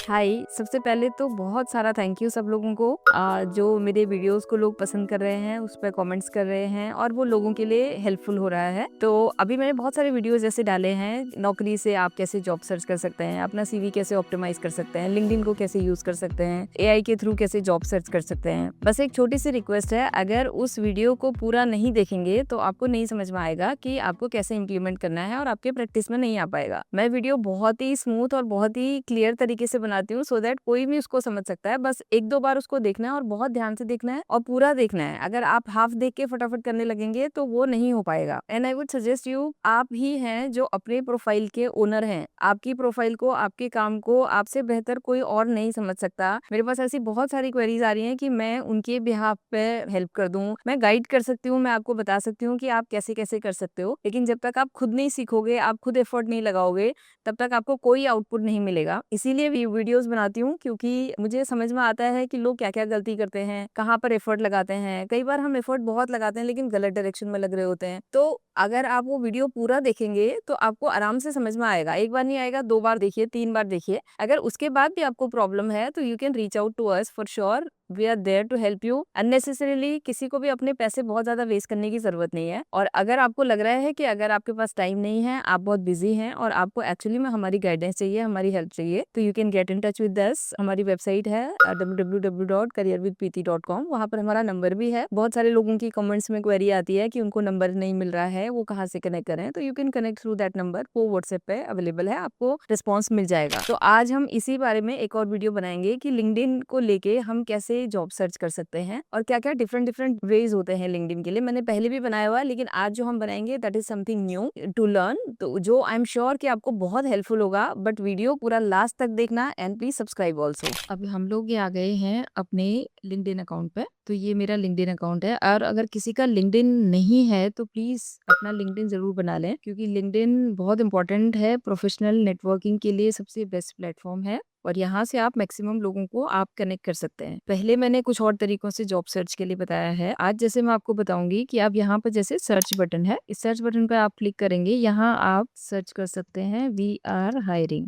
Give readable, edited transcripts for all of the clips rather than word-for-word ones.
हाय, सबसे पहले तो बहुत सारा थैंक यू सब लोगों को जो मेरे वीडियोस को लोग पसंद कर रहे हैं, उस पे कमेंट्स कर रहे हैं और वो लोगों के लिए हेल्पफुल हो रहा है। तो अभी मैंने बहुत सारे वीडियोस ऐसे डाले हैं, नौकरी से आप कैसे जॉब सर्च कर सकते हैं, अपना सीवी कैसे ऑप्टिमाइज कर सकते हैं, लिंक्डइन को कैसे यूज कर सकते हैं, एआई के थ्रू कैसे जॉब सर्च कर सकते हैं। बस एक छोटी सी रिक्वेस्ट है, अगर उस वीडियो को पूरा नहीं देखेंगे तो आपको नहीं समझ में आएगा कि आपको कैसे इम्प्लीमेंट करना है और आपके प्रैक्टिस में नहीं आ पाएगा। मैं वीडियो बहुत ही स्मूथ और बहुत ही क्लियर तरीके से बनाती हूँ सो दैट कोई भी उसको समझ सकता है। बस एक दो बार उसको देखना है और बहुत ध्यान से देखना है और पूरा देखना है। अगर आप हाफ देख के फटाफट करने लगेंगे तो वो नहीं हो पाएगा। And I would suggest you, आप ही हैं जो अपने प्रोफाइल के ओनर हैं। आपकी प्रोफाइल को, आपके काम को आपसे बेहतर कोई और नहीं समझ सकता। मेरे पास ऐसी बहुत सारी क्वेरीज आ रही हैं कि मैं उनके बिहाफ पे हेल्प कर दूं, मैं गाइड कर सकती हूँ, मैं आपको बता सकती हूँ कि आप कैसे कैसे कर सकते हो। लेकिन जब तक आप खुद नहीं सीखोगे, आप खुद एफर्ट नहीं लगाओगे, तब तक आपको कोई आउटपुट नहीं मिलेगा। इसीलिए वीडियोस बनाती हूँ, क्योंकि मुझे समझ में आता है कि लोग क्या क्या गलती करते हैं, कहाँ पर एफर्ट लगाते हैं। कई बार हम एफर्ट बहुत लगाते हैं लेकिन गलत डायरेक्शन में लग रहे होते हैं। तो अगर आप वो वीडियो पूरा देखेंगे तो आपको आराम से समझ में आएगा। एक बार नहीं आएगा, दो बार देखिए, तीन बार देखिए। अगर उसके बाद भी आपको प्रॉब्लम है तो you can reach out to us for sure. We are there to help you. Unnecessarily किसी को भी अपने पैसे बहुत ज्यादा वेस्ट करने की जरूरत नहीं है। और अगर आपको लग रहा है कि अगर आपके पास टाइम नहीं है, आप बहुत बिजी हैं और आपको एक्चुअली में हमारी गाइडेंस चाहिए, हमारी हेल्प चाहिए, तो you can get in touch with us. हमारी वेबसाइट है www.careerwithpreeti.com। वहाँ पर हमारा नंबर भी है। बहुत सारे लोगों की कमेंट्स में क्वेरी आती है कि उनको नंबर नहीं मिल रहा है, वो कहाँ से कनेक्ट करें। तो you can connect through that number. वो व्हाट्सएप पे अवेलेबल है, आपको रिस्पॉन्स मिल जाएगा। तो आज हम इसी बारे में एक और वीडियो बनाएंगे कि लिंक्डइन को लेके हम कैसे जॉब सर्च कर सकते हैं और क्या क्या डिफरेंट डिफरेंट वेज होते हैं लिंक्डइन के लिए। मैंने पहले भी बनाया हुआ है, लेकिन आज जो हम बनाएंगे that is something new to learn, तो जो आई एम श्योर कि आपको बहुत हेल्पफुल होगा। बट वीडियो पूरा लास्ट तक देखना एंड प्लीज सब्सक्राइब ऑल्सो। अब हम लोग ये आ गए हैं अपने लिंक्डइन अकाउंट पे। तो ये मेरा लिंक्डइन अकाउंट है और अगर किसी का लिंक्डइन नहीं है तो प्लीज अपना लिंक्डइन जरूर बना लें, क्योंकि लिंक्डइन बहुत इंपॉर्टेंट है। प्रोफेशनल नेटवर्किंग के लिए सबसे बेस्ट प्लेटफॉर्म है और यहाँ से आप मैक्सिमम लोगों को आप कनेक्ट कर सकते हैं। पहले मैंने कुछ और तरीकों से जॉब सर्च के लिए बताया है। आज जैसे मैं आपको बताऊंगी कि आप यहाँ पर, जैसे सर्च बटन है, इस सर्च बटन पर आप क्लिक करेंगे, यहाँ आप सर्च कर सकते हैं वी आर हायरिंग।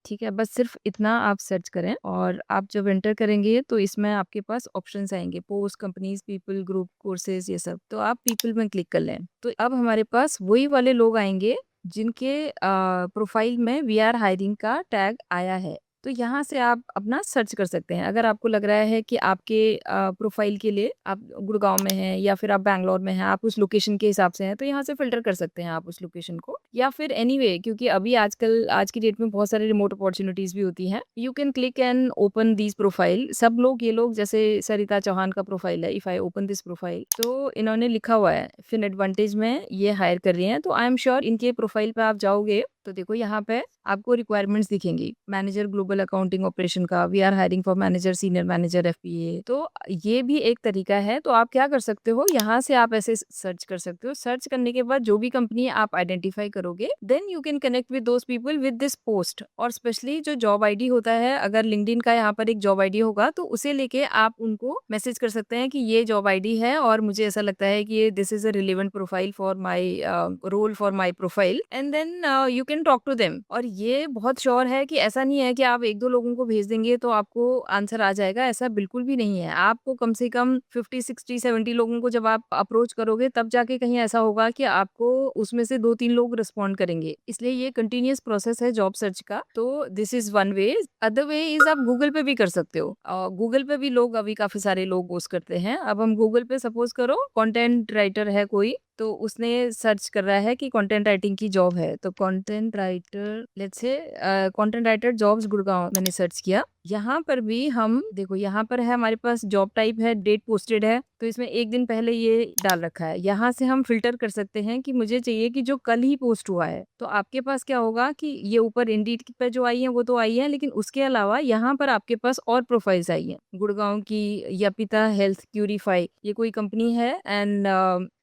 ठीक है, बस सिर्फ इतना आप सर्च करें और आप जब एंटर करेंगे तो इसमें आपके पास ऑप्शंस आएंगे, post, companies, people, group, courses, ये सब। तो आप पीपल में क्लिक कर लें तो अब हमारे पास वही वाले लोग आएंगे जिनके प्रोफाइल में वी आर हायरिंग का टैग आया है। तो यहाँ से आप अपना सर्च कर सकते हैं। अगर आपको लग रहा है कि आपके प्रोफाइल के लिए, आप गुड़गांव में हैं या फिर आप बैंगलोर में हैं, आप उस लोकेशन के हिसाब से हैं, तो यहाँ से फिल्टर कर सकते हैं आप उस लोकेशन को। या फिर एनीवे, क्योंकि अभी आजकल आज की डेट में बहुत सारे रिमोट अपॉर्चुनिटीज भी होती हैं, you can click and open this profile. सब लोग, ये लोग जैसे सरिता चौहान का प्रोफाइल है, if I open this profile तो इन्होंने लिखा हुआ है फिन एडवांटेज में ये हायर कर रही हैं। तो आई एम श्योर इनके प्रोफाइल पे आप जाओगे तो देखो यहाँ पे आपको रिक्वायरमेंट्स दिखेंगी। मैनेजर ग्लोबल अकाउंटिंग ऑपरेशन का, we are hiring for manager, senior manager, FPA. तो ये भी एक तरीका है। तो आप क्या कर सकते हो, यहाँ से आप ऐसे सर्च कर सकते हो। सर्च करने के बाद जो भी कंपनी आप आइडेंटिफाई करोगे, then you can connect with those people with this post. और स्पेशली जो जॉब आईडी होता है, अगर लिंक्डइन का यहाँ पर एक जॉब आईडी होगा तो उसे लेके आप उनको मैसेज कर सकते हैं कि ये जॉब आईडी है और मुझे ऐसा लगता है कि ये this is a relevant profile for my role, for my profile, and then you can talk to them. और ये बहुत श्योर है कि ऐसा नहीं है कि आप एक दो लोगों को भेज देंगे तो आपको आंसर आ जाएगा, ऐसा बिल्कुल भी नहीं है। आपको कम से कम 50, 60, 70 लोगों को जब आप अप्रोच करोगे तब जाके कहीं ऐसा होगा कि आपको उसमें से दो तीन लोग रिस्पॉन्ड करेंगे। इसलिए ये कंटिन्यूअस प्रोसेस है जॉब सर्च का। तो this is one way. Other way is आप गूगल पे भी कर सकते हो। गूगल पे भी लोग, अभी काफी सारे लोग पोस्ट करते हैं। अब हम गूगल पे सपोज करो कंटेंट राइटर है कोई, तो उसने सर्च कर रहा है कि कंटेंट राइटिंग की जॉब है, तो content writer, let's say content writer jobs Gurgaon मैंने सर्च किया। यहाँ पर भी हम देखो, यहाँ पर है हमारे पास जॉब टाइप है, डेट पोस्टेड है, तो इसमें एक दिन पहले ये डाल रखा है। यहाँ से हम फिल्टर कर सकते हैं कि मुझे चाहिए कि जो कल ही पोस्ट हुआ है। तो आपके पास क्या होगा कि ये ऊपर इंडीड पे जो आई है वो तो आई है, लेकिन उसके अलावा यहाँ पर आपके पास और प्रोफाइल्स आई है। गुड़गांव की यपिता हेल्थ क्यूरीफाई, ये कोई कंपनी है, एंड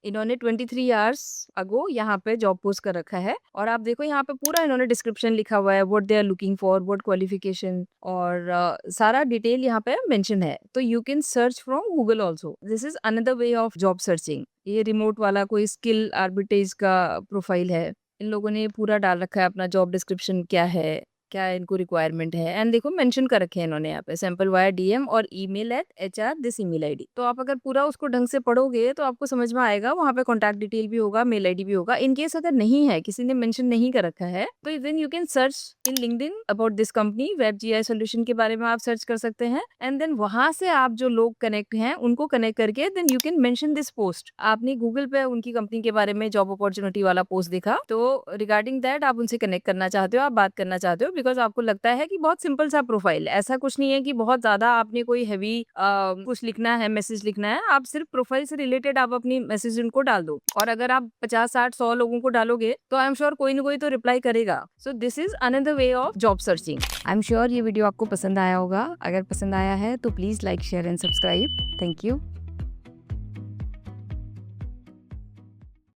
इन्होंने 23 आवर्स अगो यहाँ पे जॉब पोस्ट कर रखा है। और आप देखो यहाँ पे पूरा इन्होंने डिस्क्रिप्शन लिखा हुआ है, what they are looking for, what qualification, और सारा डिटेल यहाँ पे मेंशन है। तो you can search from Google also. This is another way of job searching. ये रिमोट वाला कोई स्किल आर्बिट्रेज का प्रोफाइल है, इन लोगों ने पूरा डाल रखा है अपना जॉब डिस्क्रिप्शन क्या है, क्या इनको रिक्वायरमेंट है, एंड देखो मेंशन कर रखे हैं इन्होंने यहाँ पे सैंपल वाया डीएम और email eight HR this email ID. तो आप अगर पूरा उसको ढंग से पढ़ोगे तो आपको समझ में आएगा, वहाँ पे कॉन्टैक्ट डिटेल भी होगा, मेल आईडी भी होगा। इन केस अगर नहीं है, किसी ने मेंशन नहीं कर रखा है, तो then you can search in LinkedIn about this company, web GI solution के बारे में आप सर्च कर सकते हैं, एंड देन वहां से आप जो लोग कनेक्ट हैं उनको कनेक्ट करके then you can mention this post. आपने गूगल पे उनकी कंपनी के बारे में जॉब अपॉर्चुनिटी वाला पोस्ट देखा, तो रिगार्डिंग दैट आप उनसे कनेक्ट करना चाहते हो, आप बात करना चाहते हो, बिकॉज आपको लगता है कि बहुत सिंपल सा प्रोफाइल, ऐसा कुछ नहीं है कि बहुत ज्यादा आपने कोई हैवी कुछ लिखना है, मैसेज लिखना है। आप सिर्फ प्रोफाइल से रिलेटेड आप अपनी मैसेज उनको डाल दो, और अगर आप 50, 60, 100 लोगों को डालोगे तो आई एम श्योर कोई ना कोई तो रिप्लाई करेगा। So this is another way of job searching. I am sure ये वीडियो आपको पसंद आया होगा। अगर पसंद आया है तो please like, share and subscribe. Thank you.